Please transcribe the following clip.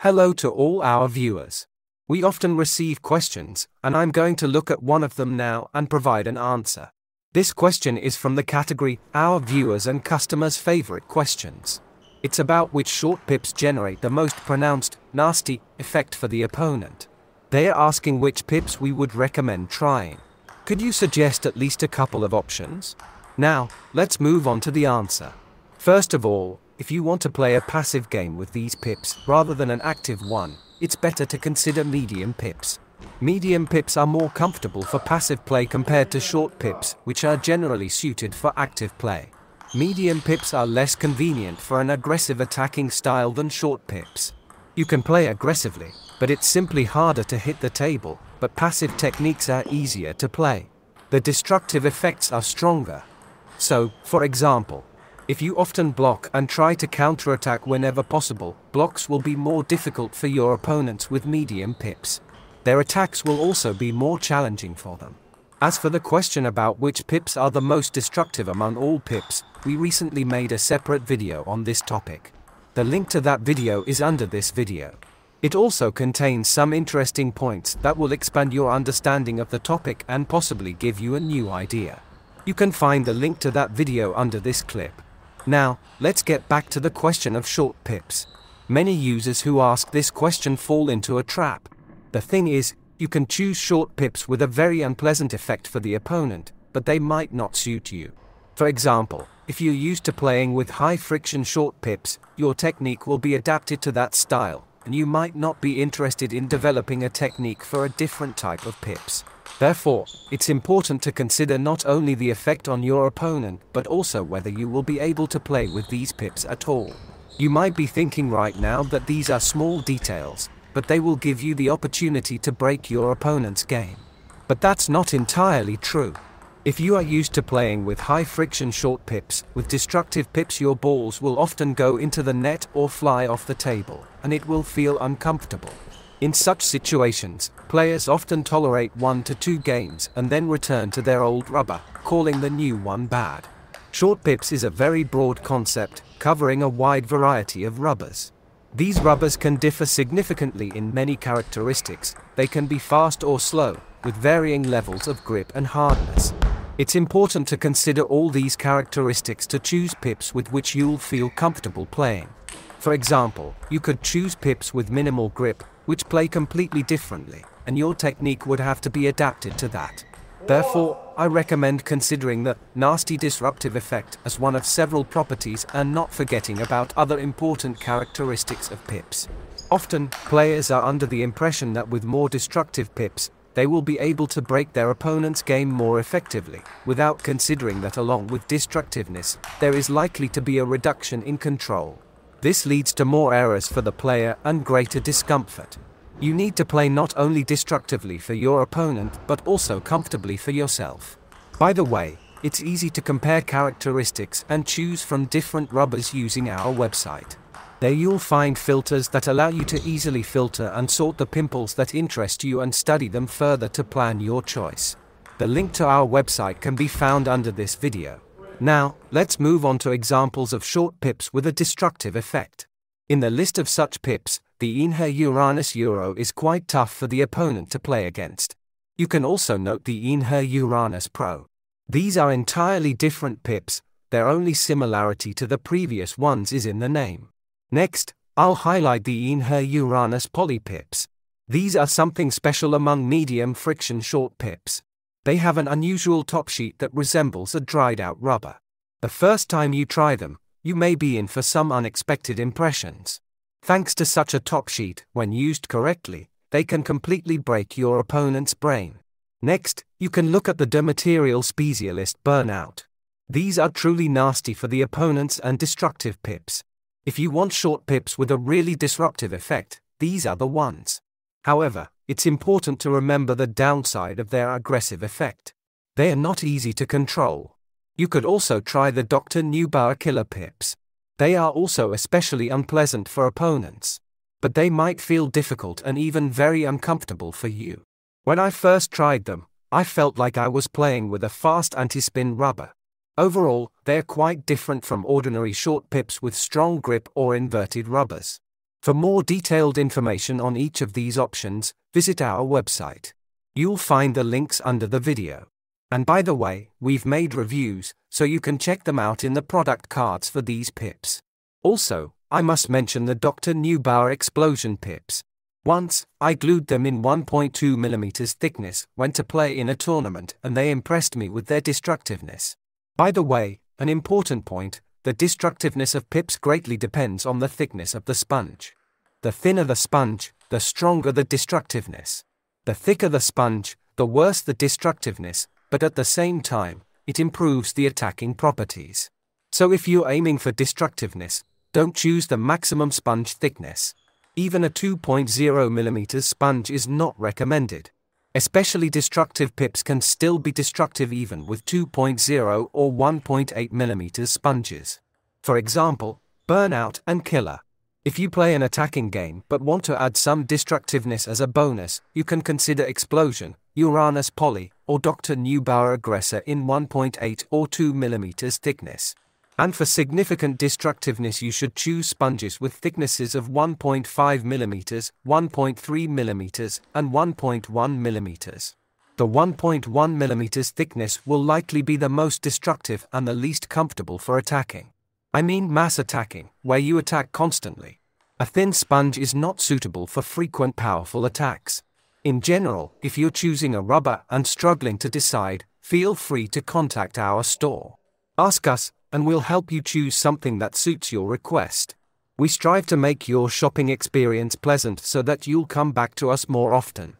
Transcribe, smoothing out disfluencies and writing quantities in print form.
Hello to all our viewers. We often receive questions, and I'm going to look at one of them now and provide an answer. This question is from the category, Our Viewers and Customers' Favorite Questions. It's about which short pips generate the most pronounced, nasty effect for the opponent. They are asking which pips we would recommend trying. Could you suggest at least a couple of options? Now, let's move on to the answer. First of all, if you want to play a passive game with these pips rather than an active one, it's better to consider medium pips. Medium pips are more comfortable for passive play compared to short pips, which are generally suited for active play. Medium pips are less convenient for an aggressive attacking style than short pips. You can play aggressively, but it's simply harder to hit the table, but passive techniques are easier to play. The destructive effects are stronger. So, for example, if you often block and try to counterattack whenever possible, blocks will be more difficult for your opponents with medium pips. Their attacks will also be more challenging for them. As for the question about which pips are the most destructive among all pips, we recently made a separate video on this topic. The link to that video is under this video. It also contains some interesting points that will expand your understanding of the topic and possibly give you a new idea. You can find the link to that video under this clip. Now, let's get back to the question of short pips. Many users who ask this question fall into a trap. The thing is, you can choose short pips with a very unpleasant effect for the opponent, but they might not suit you. For example, if you're used to playing with high friction short pips, your technique will be adapted to that style, and you might not be interested in developing a technique for a different type of pips. Therefore, it's important to consider not only the effect on your opponent, but also whether you will be able to play with these pips at all. You might be thinking right now that these are small details, but they will give you the opportunity to break your opponent's game. But that's not entirely true. If you are used to playing with high friction short pips, with destructive pips your balls will often go into the net or fly off the table, and it will feel uncomfortable. In such situations, players often tolerate 1 to 2 games and then return to their old rubber, calling the new one bad. Short pips is a very broad concept, covering a wide variety of rubbers. These rubbers can differ significantly in many characteristics. They can be fast or slow, with varying levels of grip and hardness. It's important to consider all these characteristics to choose pips with which you'll feel comfortable playing. For example, you could choose pips with minimal grip, which play completely differently, and your technique would have to be adapted to that. Therefore, I recommend considering the nasty disruptive effect as one of several properties and not forgetting about other important characteristics of pips. Often, players are under the impression that with more destructive pips, they will be able to break their opponent's game more effectively, without considering that along with destructiveness, there is likely to be a reduction in control. This leads to more errors for the player and greater discomfort. You need to play not only destructively for your opponent, but also comfortably for yourself. By the way, it's easy to compare characteristics and choose from different rubbers using our website. There you'll find filters that allow you to easily filter and sort the pimples that interest you and study them further to plan your choice. The link to our website can be found under this video. Now, let's move on to examples of short pips with a destructive effect. In the list of such pips, the Inher Uranus Euro is quite tough for the opponent to play against. You can also note the Inher Uranus Pro. These are entirely different pips, their only similarity to the previous ones is in the name. Next, I'll highlight the Inher Uranus Poly pips. These are something special among medium friction short pips. They have an unusual top sheet that resembles a dried out rubber. The first time you try them, you may be in for some unexpected impressions. Thanks to such a top sheet, when used correctly, they can completely break your opponent's brain. Next, you can look at the Dematerial Specialist Burnout. These are truly nasty for the opponents and destructive pips. If you want short pips with a really disruptive effect, these are the ones. However, it's important to remember the downside of their aggressive effect. They are not easy to control. You could also try the Dr. Neubauer Killer pips. They are also especially unpleasant for opponents. But they might feel difficult and even very uncomfortable for you. When I first tried them, I felt like I was playing with a fast anti-spin rubber. Overall, they're quite different from ordinary short pips with strong grip or inverted rubbers. For more detailed information on each of these options, visit our website. You'll find the links under the video. And by the way, we've made reviews, so you can check them out in the product cards for these pips. Also, I must mention the Dr. Neubauer explosion pips. Once, I glued them in 1.2 mm thickness, went to play in a tournament, and they impressed me with their destructiveness. By the way, an important point, the destructiveness of pips greatly depends on the thickness of the sponge. The thinner the sponge, the stronger the destructiveness. The thicker the sponge, the worse the destructiveness, but at the same time, it improves the attacking properties. So if you're aiming for destructiveness, don't choose the maximum sponge thickness. Even a 2.0 mm sponge is not recommended. Especially destructive pips can still be destructive even with 2.0 or 1.8 mm sponges. For example, Burnout and Killer. If you play an attacking game but want to add some destructiveness as a bonus, you can consider Explosion, Uranus Poly, or Dr. Neubauer Aggressor in 1.8 or 2 mm thickness. And for significant destructiveness you should choose sponges with thicknesses of 1.5 mm, 1.3 mm, and 1.1 mm. The 1.1 mm thickness will likely be the most destructive and the least comfortable for attacking. I mean mass attacking, where you attack constantly. A thin sponge is not suitable for frequent powerful attacks. In general, if you're choosing a rubber and struggling to decide, feel free to contact our store. Ask us, and we'll help you choose something that suits your request. We strive to make your shopping experience pleasant so that you'll come back to us more often.